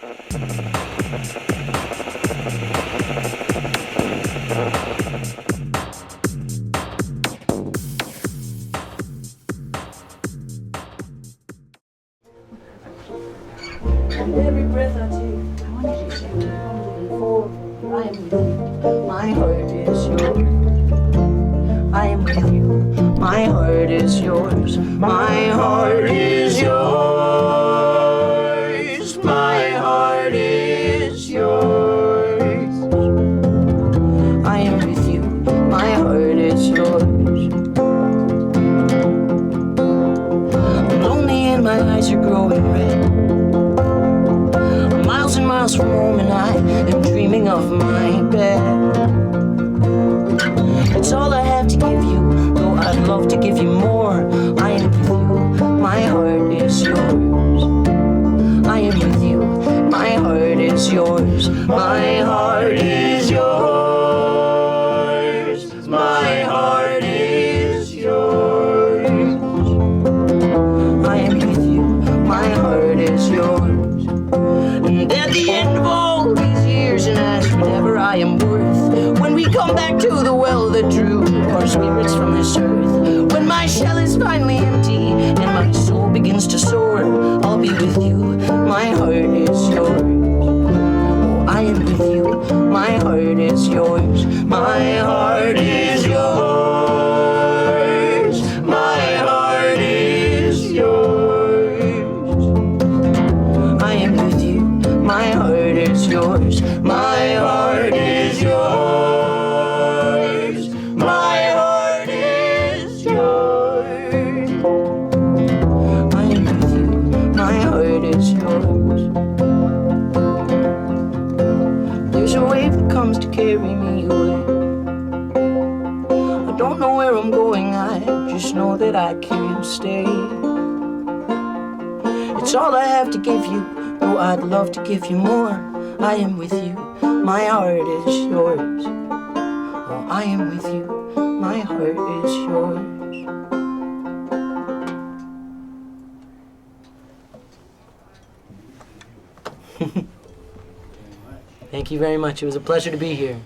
And every breath I take, I want you to say, I'm looking forward, I am with you, my heart is yours. I am with you, my heart is yours, my heart is yours, my heart is yours. I am with you, my heart is yours. I'm lonely and my eyes are growing red. Miles and miles from home and I am dreaming of my bed. It's all I have to give you, though I'd love to give you more. I am with you, my heart is yours. I am with you, my heart is yours. My heart is yours. My heart is yours. I am with you, my heart is yours. And at the end of all these years and as whatever I am worth, when we come back to the well that drew our spirits from this earth, when my shell is finally empty and my soul begins to soar, I'll be with you, my heart is yours. Oh, I am with you, my heart is yours. My heart is yours. My heart is yours. I am with you, my heart is yours. My heart is yours. My heart is yours. I am with you, my heart is yours. There's a wave that comes to carry me away. I don't know where I'm going, I just know that I can't stay. It's all I have to give you, though I'd love to give you more. I am with you, my heart is yours. Oh, I am with you, my heart is yours. Thank you very much. It was a pleasure to be here.